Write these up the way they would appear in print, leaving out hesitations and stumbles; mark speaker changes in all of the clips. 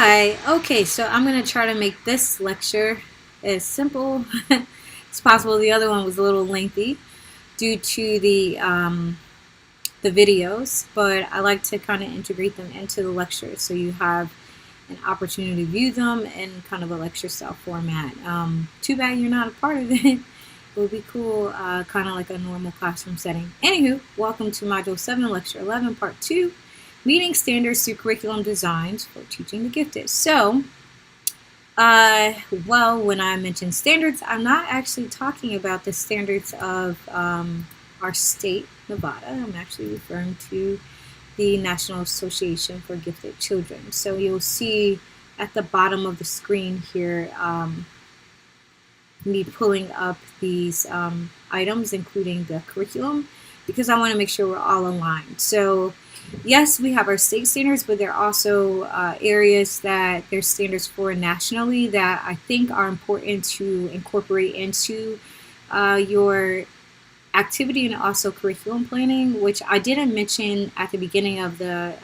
Speaker 1: Hi. Okay, so I'm going to try to make this lecture as simple as possible. The other one was a little lengthy due to the videos, but I like to kind of integrate them into the lecture so you have an opportunity to view them in kind of a lecture style format. Too bad you're not a part of it. It would be cool, kind of like a normal classroom setting. Anywho, welcome to Module 7, Lecture 11, Part 2, Meeting Standards Through Curriculum Designs for Teaching the Gifted. So, well, when I mention standards, I'm not actually talking about the standards of our state, Nevada. I'm actually referring to the National Association for Gifted Children. So you'll see at the bottom of the screen here me pulling up these items, including the curriculum, because I want to make sure we're all aligned. So yes, we have our state standards, but there are also areas that there's standards for nationally that I think are important to incorporate into your activity and also curriculum planning, which I didn't mention at the beginning of the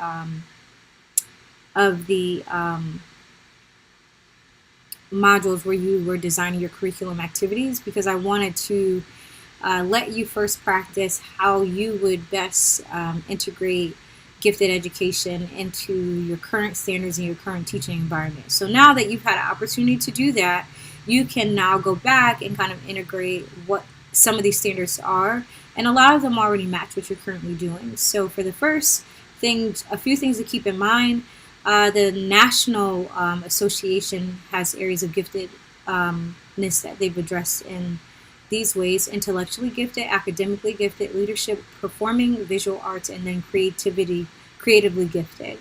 Speaker 1: modules where you were designing your curriculum activities, because I wanted to let you first practice how you would best integrate gifted education into your current standards and your current teaching environment. So now that you've had an opportunity to do that, you can now go back and kind of integrate what some of these standards are, and a lot of them already match what you're currently doing. So for the first thing, a few things to keep in mind. The National Association has areas of giftedness that they've addressed in these ways: intellectually gifted, academically gifted, leadership, performing, visual arts, and then creatively gifted.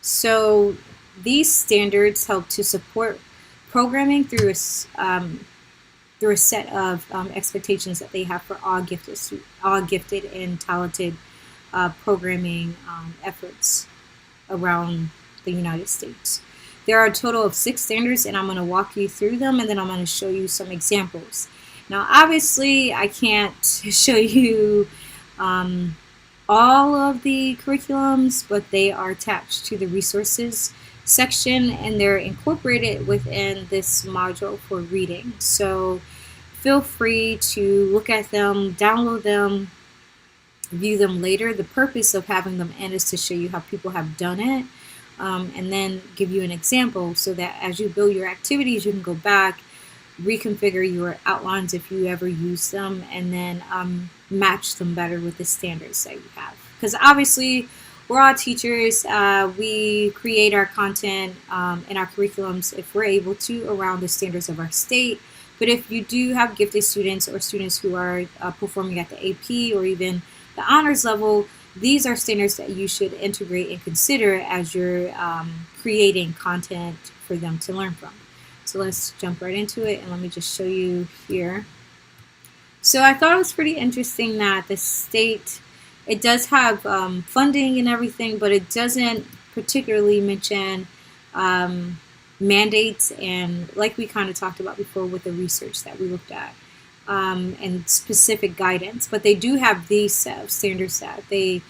Speaker 1: So these standards help to support programming through a set of expectations that they have for all gifted and talented programming efforts around the United States. There are a total of 6 standards, and I'm going to walk you through them, and then I'm going to show you some examples. Now, obviously, I can't show you all of the curriculums, but they are attached to the resources section, and they're incorporated within this module for reading. So feel free to look at them, download them, view them later. The purpose of having them in is to show you how people have done it, and then give you an example so that as you build your activities, you can go back, reconfigure your outlines if you ever use them, and then match them better with the standards that you have. Because obviously, we're all teachers. We create our content and our curriculums, if we're able to, around the standards of our state. But if you do have gifted students or students who are performing at the AP or even the honors level, these are standards that you should integrate and consider as you're creating content for them to learn from. So let's jump right into it, and let me just show you here. So I thought it was pretty interesting that the state, it does have funding and everything, but it doesn't particularly mention mandates, and like we kind of talked about before with the research that we looked at, and specific guidance. But they do have these set of standards that they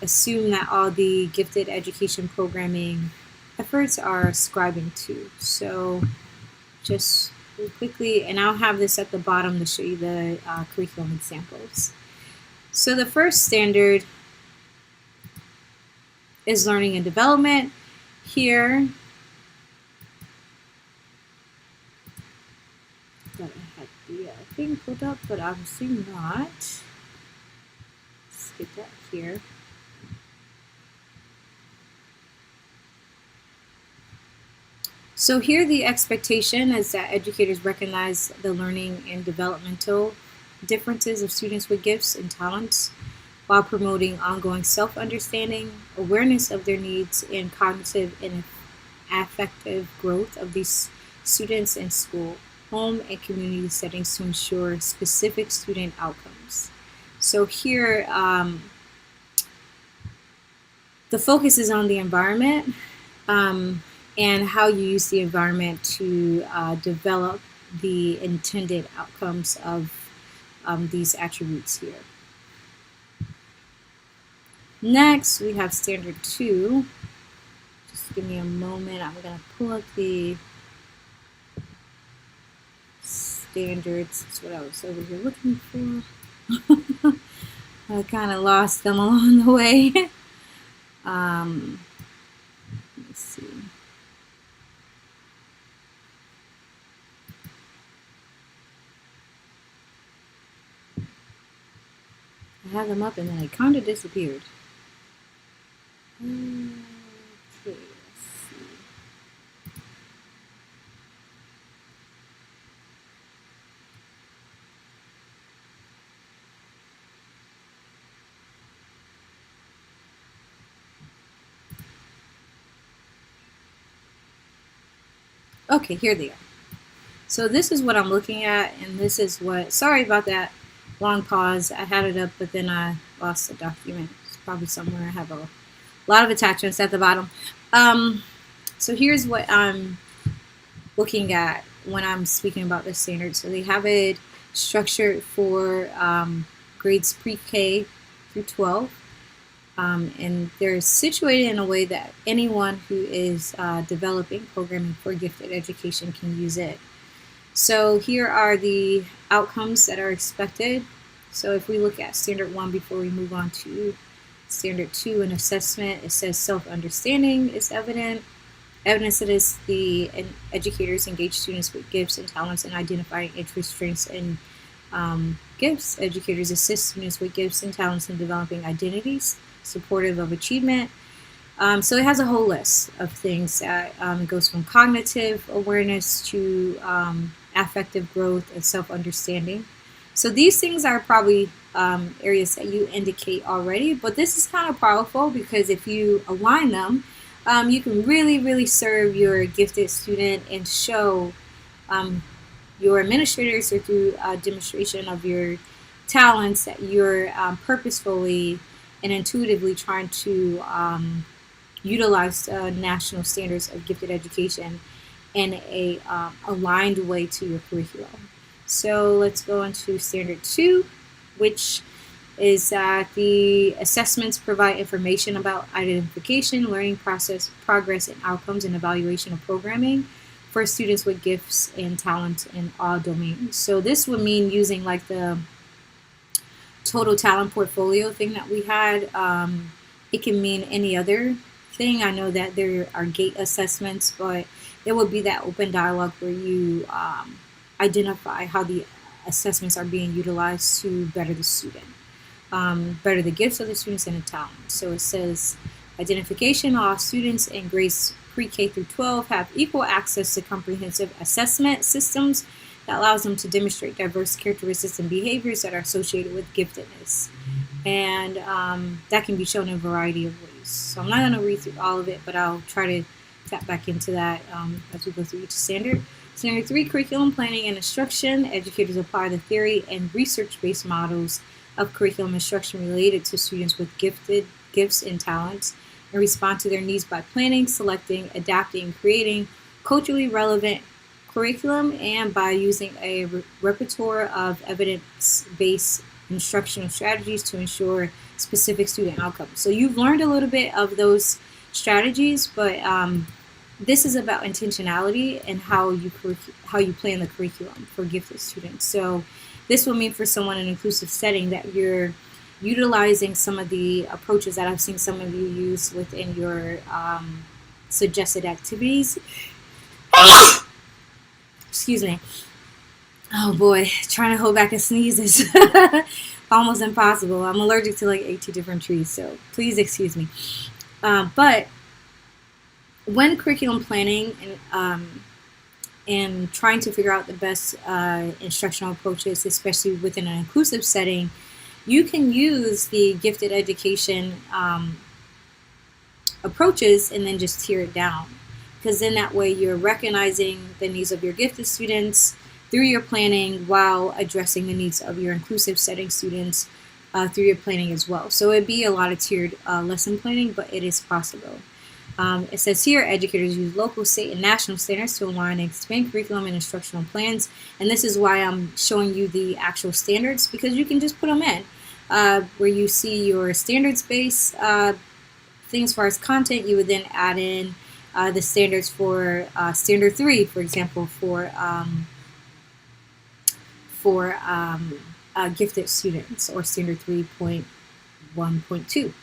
Speaker 1: assume that all the gifted education programming efforts are ascribing to. So just really quickly, and I'll have this at the bottom to show you the curriculum examples. So the first standard is learning and development. Here, I had the thing pulled up, but obviously not. Let's get that here. So here the expectation is that educators recognize the learning and developmental differences of students with gifts and talents while promoting ongoing self-understanding, awareness of their needs, and cognitive and affective growth of these students in school, home, and community settings to ensure specific student outcomes. So here, the focus is on the environment and how you use the environment to develop the intended outcomes of these attributes here. Next, we have standard 2, Just give me a moment. I'm going to pull up the standards. That's what I was over here looking for. I kind of lost them along the way. Let me see. I had them up and then they kind of disappeared. Okay, let's see. Okay, here they are. So this is what I'm looking at, and this is what, sorry about that long pause. I had it up, but then I lost the document. It's probably somewhere. I have a lot of attachments at the bottom. So here's what I'm looking at when I'm speaking about the standards. So they have it structured for grades pre-K through 12. And they're situated in a way that anyone who is developing programming for gifted education can use it. So here are the outcomes that are expected. So if we look at standard 1 before we move on to standard 2 in assessment, it says self-understanding is evident. Evidence that is the educators engage students with gifts and talents in identifying interests, strengths, and gifts. Educators assist students with gifts and talents in developing identities supportive of achievement. So it has a whole list of things that goes from cognitive awareness to affective growth and self-understanding. So these things are probably areas that you indicate already, but this is kind of powerful because if you align them, you can really serve your gifted student and show your administrators or through demonstration of your talents that you're purposefully and intuitively trying to utilize national standards of gifted education in a aligned way to your curriculum. So let's go into standard 2, which is that the assessments provide information about identification, learning process, progress, and outcomes, and evaluation of programming for students with gifts and talents in all domains. So this would mean using like the total talent portfolio thing that we had. It can mean any other thing. I know that there are GATE assessments, but it would be that open dialogue where you identify how the assessments are being utilized to better the student, better the gifts of the students and the talent. So it says identification, all students in grades pre-K through 12 have equal access to comprehensive assessment systems that allows them to demonstrate diverse characteristics and behaviors that are associated with giftedness. And that can be shown in a variety of ways. So I'm not going to read through all of it, but I'll try to tap back into that as we go through each standard. Standard 3, curriculum planning and instruction. Educators apply the theory and research-based models of curriculum instruction related to students with gifts and talents and respond to their needs by planning, selecting, adapting, creating culturally relevant curriculum and by using a repertoire of evidence-based instructional strategies to ensure specific student outcomes. So you've learned a little bit of those strategies, but this is about intentionality and how you plan the curriculum for gifted students. So this will mean for someone in an inclusive setting that you're utilizing some of the approaches that I've seen some of you use within your suggested activities. Excuse me. Oh boy, trying to hold back a sneeze is almost impossible. I'm allergic to like 80 different trees, so please excuse me. But when curriculum planning and trying to figure out the best instructional approaches, especially within an inclusive setting, you can use the gifted education approaches and then just tear it down. Because then that way you're recognizing the needs of your gifted students through your planning while addressing the needs of your inclusive setting students through your planning as well. So it'd be a lot of tiered lesson planning, but it is possible. It says here, educators use local, state, and national standards to align and expand curriculum and instructional plans. And this is why I'm showing you the actual standards, because you can just put them in. Where you see your standards-based things as far as content, you would then add in the standards for Standard 3, for example, for gifted students, or Standard 3.1.2.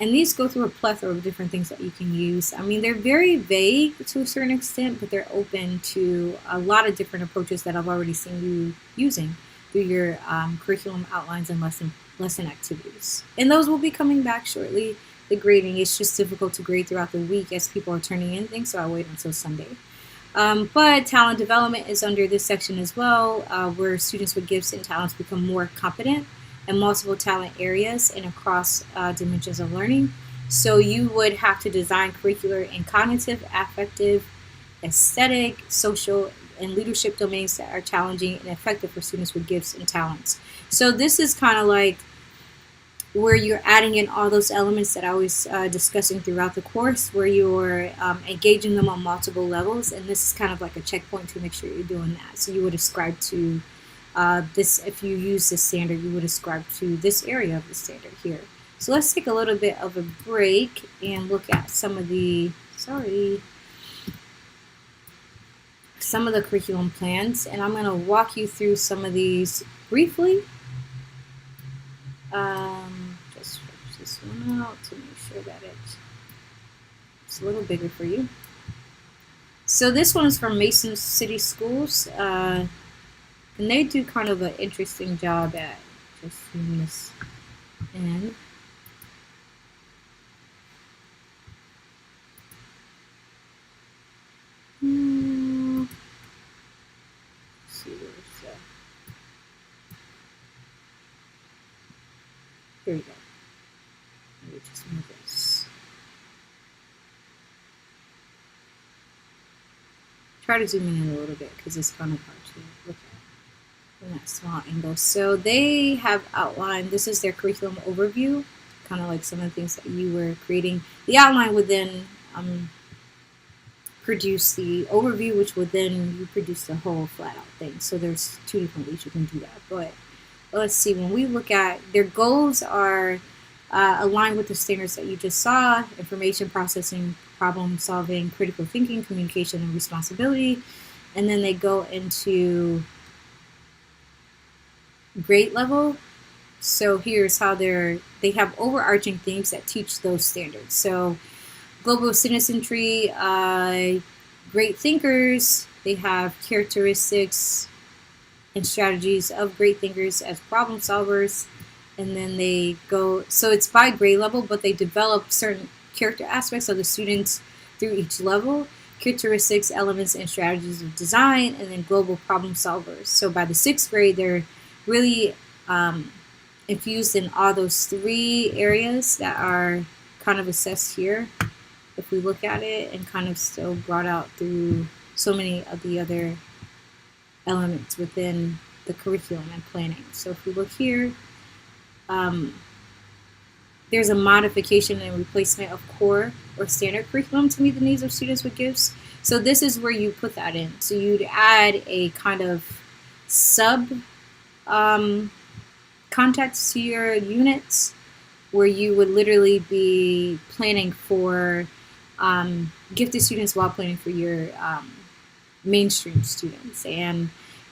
Speaker 1: And these go through a plethora of different things that you can use. I mean, they're very vague to a certain extent, but they're open to a lot of different approaches that I've already seen you using through your curriculum outlines and lesson activities. And those will be coming back shortly. The grading is just difficult to grade throughout the week as people are turning in things, so I wait until Sunday. But talent development is under this section as well, where students with gifts and talents become more competent in multiple talent areas and across dimensions of learning. So you would have to design curricular and cognitive, affective, aesthetic, social, and leadership domains that are challenging and effective for students with gifts and talents. So this is kind of like where you're adding in all those elements that I was discussing throughout the course, where you're engaging them on multiple levels, and this is kind of like a checkpoint to make sure you're doing that. So you would ascribe to this, if you use this standard, you would ascribe to this area of the standard here. So let's take a little bit of a break and look at some of the, some of the curriculum plans, and I'm going to walk you through some of these briefly. Just stretch this one out to make sure that it's a little bigger for you. So this one is from Mason City Schools, and they do kind of an interesting job at just zooming this in. Let's see, where's that? Here we go. Let me just move this. Try to zoom in a little bit because it's kind of hard to look at in that small angle. So they have outlined, this is their curriculum overview, kind of like some of the things that you were creating. The outline would then produce the overview, which would then you produce the whole flat out thing. So there's two different ways you can do that. But let's see, when we look at their goals are aligned with the standards that you just saw: information processing, problem solving, critical thinking, communication, and responsibility. And then they go into grade level. So here's how they have overarching themes that teach those standards. So global citizenry, great thinkers, they have characteristics and strategies of great thinkers as problem solvers. And then they go, so it's by grade level, but they develop certain character aspects of the students through each level: characteristics, elements, and strategies of design, and then global problem solvers. So by the 6th grade, they're really infused in all those 3 areas that are kind of assessed here, if we look at it, and kind of still brought out through so many of the other elements within the curriculum and planning. So if we look here, there's a modification and replacement of core or standard curriculum to meet the needs of students with gifts. So this is where you put that in. So you'd add a kind of sub context to your units, where you would literally be planning for gifted students while planning for your mainstream students. And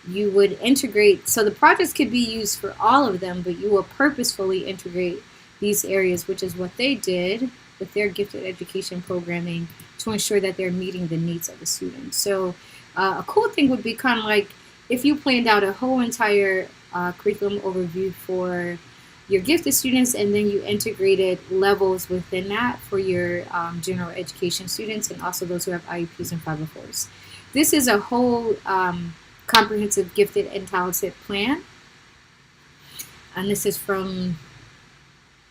Speaker 1: you would integrate, so the projects could be used for all of them, but you will purposefully integrate these areas, which is what they did with their gifted education programming, to ensure that they're meeting the needs of the students. So a cool thing would be kind of like if you planned out a whole entire curriculum overview for your gifted students, and then you integrated levels within that for your general education students, and also those who have IEPs and 504s. This is a whole comprehensive gifted and talented plan, and this is from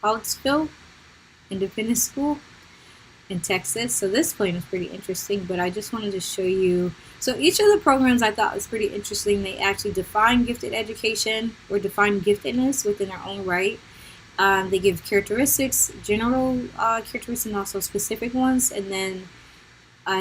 Speaker 1: Hollingsville Independent School in Texas. So this plan is pretty interesting, but I just wanted to show you. So each of the programs I thought was pretty interesting. They actually define gifted education, or define giftedness within their own right. They give characteristics, general characteristics, and also specific ones, and then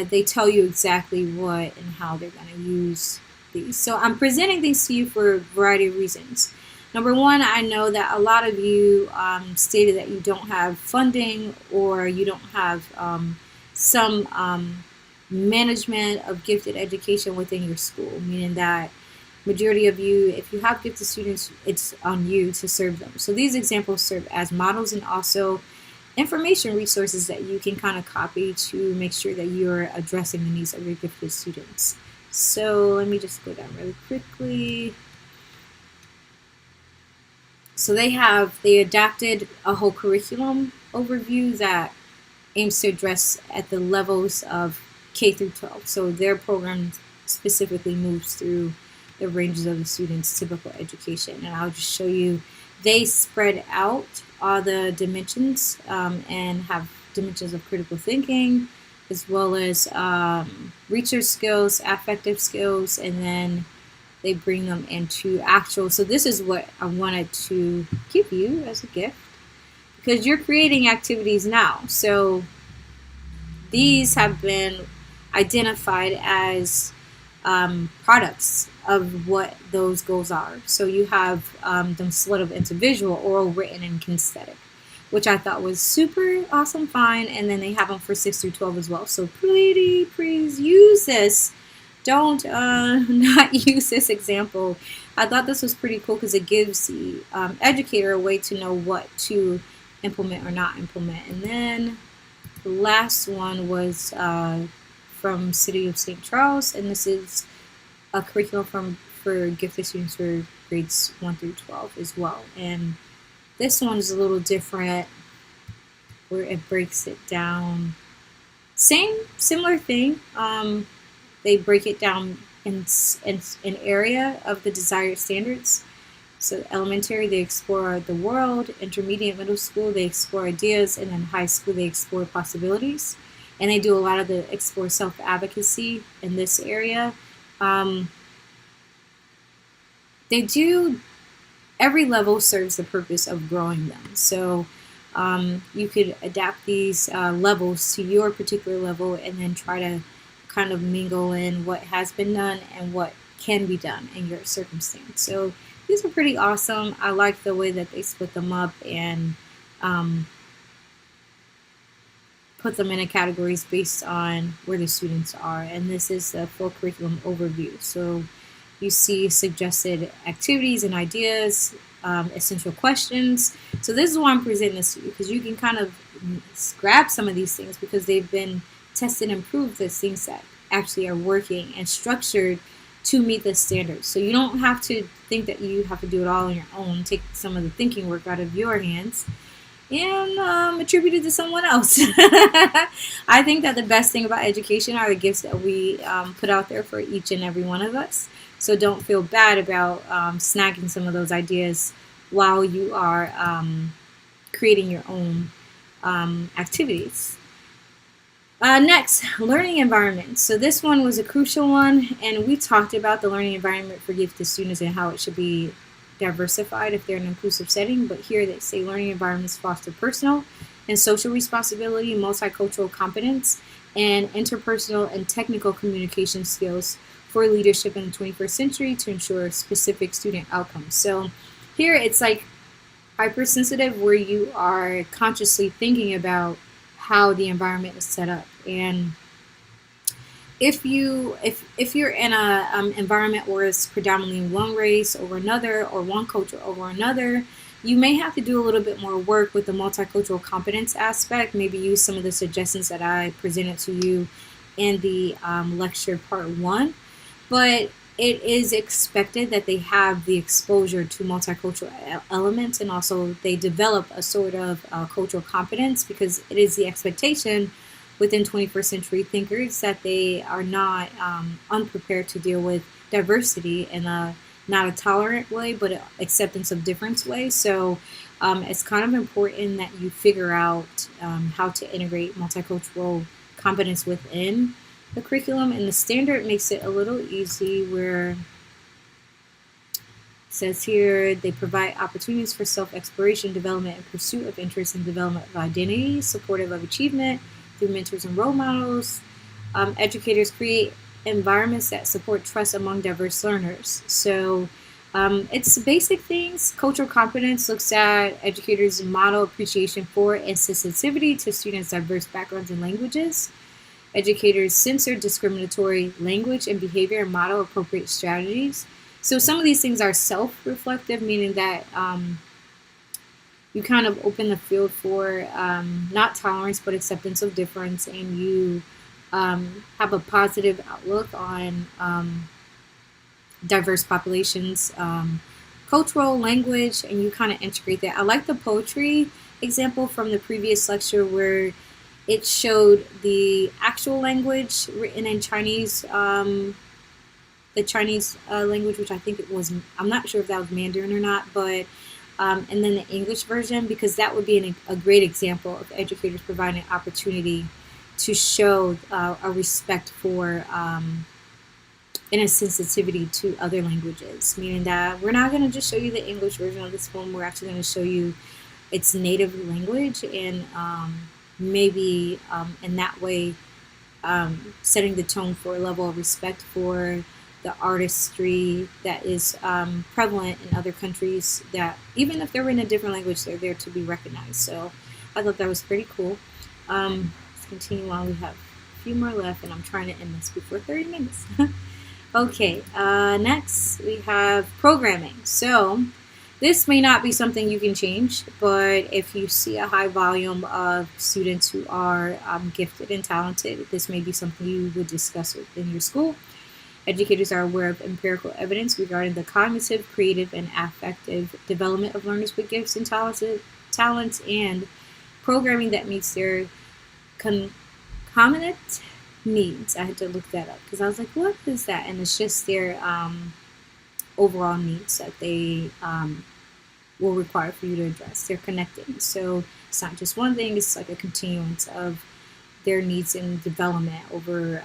Speaker 1: they tell you exactly what and how they're going to use these. So I'm presenting these to you for a variety of reasons. Number one, I know that a lot of you stated that you don't have funding, or you don't have some management of gifted education within your school, meaning that majority of you, if you have gifted students, it's on you to serve them. So these examples serve as models and also information resources that you can kind of copy to make sure that you're addressing the needs of your gifted students. So let me just go down really quickly. So they adapted a whole curriculum overview that aims to address at the levels of K through 12. So their program specifically moves through the ranges of the students' typical education. And I'll just show you, they spread out all the dimensions and have dimensions of critical thinking, as well as research skills, affective skills, and then they bring them into actual. So this is what I wanted to give you as a gift, because you're creating activities now. So these have been identified as products of what those goals are. So you have them split up into visual, oral, written, and kinesthetic, which I thought was super awesome, fine. And then they have them for 6 through 12 as well. So please use this. Don't not use this example. I thought this was pretty cool because it gives the educator a way to know what to implement or not implement. And then the last one was from City of St. Charles, and this is a curriculum for gifted students for grades 1 through 12 as well. And this one is a little different, where it breaks it down. Similar thing. They break it down in an area of the desired standards. So elementary, they explore the world. Intermediate, middle school, they explore ideas. And then high school, they explore possibilities. And they do a lot of the explore self-advocacy in this area. They do, every level serves the purpose of growing them. So you could adapt these levels to your particular level and then try to kind of mingle in what has been done and what can be done in your circumstance. So these are pretty awesome. I like the way that they split them up and put them in categories based on where the students are. And this is the full curriculum overview. So you see suggested activities and ideas, essential questions. So this is why I'm presenting this to you, because you can kind of grab some of these things because they've been tested and proved as things that actually are working and structured to meet the standards. So you don't have to think that you have to do it all on your own. Take some of the thinking work out of your hands and attribute it to someone else. I think that the best thing about education are the gifts that we put out there for each and every one of us. So don't feel bad about snagging some of those ideas while you are creating your own activities. Next, learning environment. So this one was a crucial one, and we talked about the learning environment for gifted students and how it should be diversified if they're in an inclusive setting. But here they say learning environments foster personal and social responsibility, multicultural competence, and interpersonal and technical communication skills for leadership in the 21st century to ensure specific student outcomes. So here it's like hypersensitive, where you are consciously thinking about how the environment is set up. And if you're in a environment where it's predominantly one race over another or one culture over another, you may have to do a little bit more work with the multicultural competence aspect. Maybe use some of the suggestions that I presented to you in the lecture part 1. But it is expected that they have the exposure to multicultural elements, and also they develop a sort of cultural competence, because it is the expectation within 21st century thinkers that they are not unprepared to deal with diversity in a not a tolerant way, but an acceptance of difference way. So it's kind of important that you figure out how to integrate multicultural competence within the curriculum, and the standard makes it a little easy, where it says here they provide opportunities for self-exploration, development, and pursuit of interest and development of identity, supportive of achievement through mentors and role models. Educators create environments that support trust among diverse learners. So It's basic things. Cultural competence looks at educators' model appreciation for and sensitivity to students' diverse backgrounds and languages. Educators censor discriminatory language and behavior and model appropriate strategies. So some of these things are self-reflective, meaning that you kind of open the field for not tolerance but acceptance of difference, and you have a positive outlook on diverse populations, cultural language, and you kind of integrate that. I like the poetry example from the previous lecture where it showed the actual language written in Chinese, the Chinese language, which I think it was, I'm not sure if that was Mandarin or not, but and then the English version, because that would be a great example of educators providing an opportunity to show a respect for and a sensitivity to other languages, meaning that we're not going to just show you the English version of this poem, we're actually going to show you its native language, and maybe in that way setting the tone for a level of respect for the artistry that is prevalent in other countries, that even if they're in a different language, they're there to be recognized. So I thought that was pretty cool. Let's continue on. We have a few more left, and I'm trying to end this before 30 minutes. Okay, next we have programming. So this may not be something you can change, but if you see a high volume of students who are gifted and talented, this may be something you would discuss within your school. Educators are aware of empirical evidence regarding the cognitive, creative, and affective development of learners with gifts and talents, and programming that meets their concomitant needs. I had to look that up because I was like, what is that? And it's just their overall needs that they will require for you to address. They're connected. So it's not just one thing, it's like a continuance of their needs and development over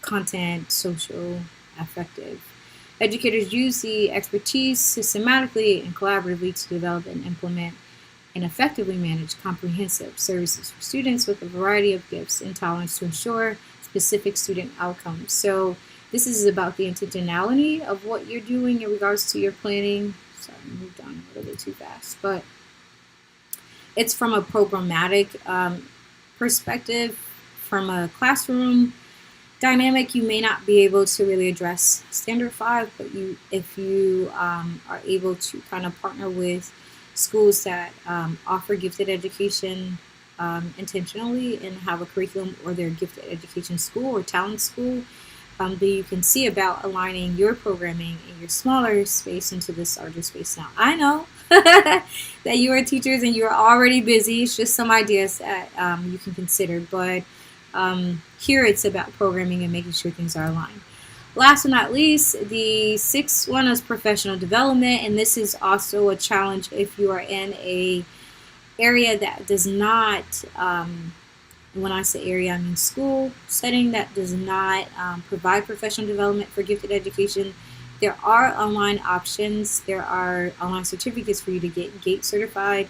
Speaker 1: content, social, affective. Educators use the expertise systematically and collaboratively to develop and implement and effectively manage comprehensive services for students with a variety of gifts and talents to ensure specific student outcomes. So this is about the intentionality of what you're doing in regards to your planning. Sorry, I moved on a little bit too fast, but it's from a programmatic perspective. From a classroom dynamic, you may not be able to really address standard 5, but if you are able to kind of partner with schools that offer gifted education intentionally and have a curriculum, or their gifted education school or talent school, that you can see about aligning your programming in your smaller space into this larger space. Now, I know that you are teachers and you're already busy. It's just some ideas that you can consider, but here it's about programming and making sure things are aligned. Last but not least, the sixth one is professional development, and this is also a challenge if you are in a area that does not, when I say area, I mean school setting that does not provide professional development for gifted education. There are online options. There are online certificates for you to get GATE certified.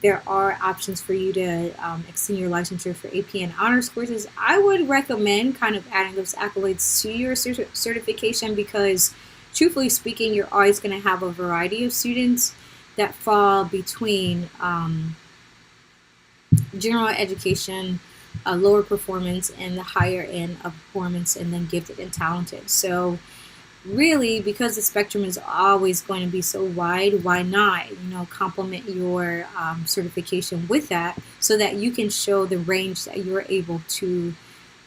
Speaker 1: There are options for you to extend your licensure for AP and honors courses. I would recommend kind of adding those accolades to your certification because, truthfully speaking, you're always going to have a variety of students that fall between general education, lower performance, and the higher end of performance, and then gifted and talented. So really, because the spectrum is always going to be so wide, why not, complement your certification with that so that you can show the range that you're able to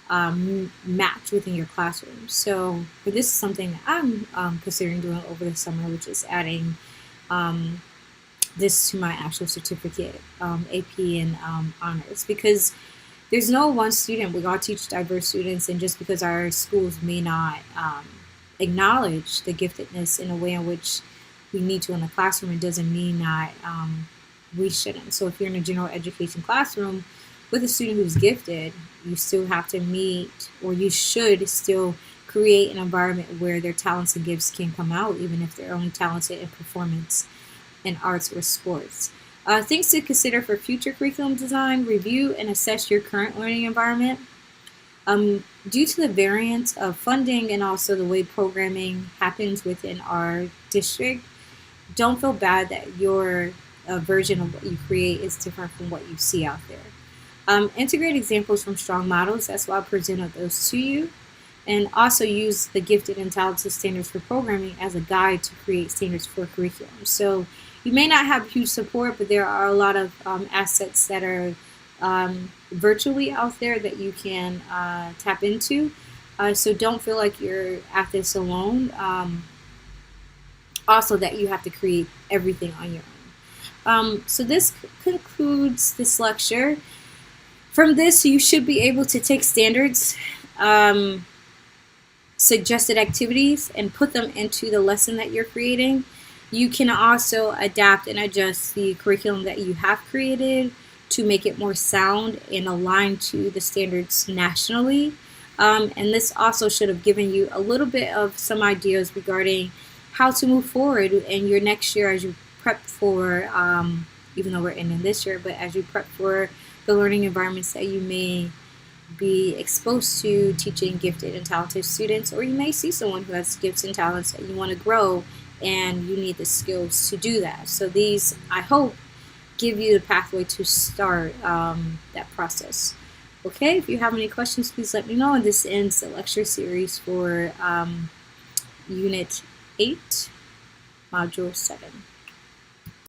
Speaker 1: match within your classroom. So this is something that I'm considering doing over the summer, which is adding this to my actual certificate, AP and honors, because there's no one student. We all teach diverse students, and just because our schools may not acknowledge the giftedness in a way in which we need to in the classroom, it doesn't mean that we shouldn't. So if you're in a general education classroom with a student who's gifted, you still have to meet, or you should still create an environment where their talents and gifts can come out, even if they're only talented in performance in arts or sports. Things to consider for future curriculum design: review and assess your current learning environment. Due to the variance of funding and also the way programming happens within our district, don't feel bad that your version of what you create is different from what you see out there. Integrate examples from strong models. That's why I presented those to you. And also use the gifted and talented standards for programming as a guide to create standards for curriculum. So you may not have huge support, but there are a lot of assets that are virtually out there that you can tap into. So don't feel like you're at this alone. Also that you have to create everything on your own. So this concludes this lecture. From this, you should be able to take standards, suggested activities, and put them into the lesson that you're creating. You can also adapt and adjust the curriculum that you have created to make it more sound and aligned to the standards nationally. And this also should have given you a little bit of some ideas regarding how to move forward in your next year as you prep for, even though we're ending this year, but as you prep for the learning environments that you may be exposed to teaching gifted and talented students, or you may see someone who has gifts and talents that you want to grow and you need the skills to do that. So these, I hope, give you the pathway to start that process. Okay, if you have any questions, please let me know. And this ends the lecture series for Unit 8, Module 7.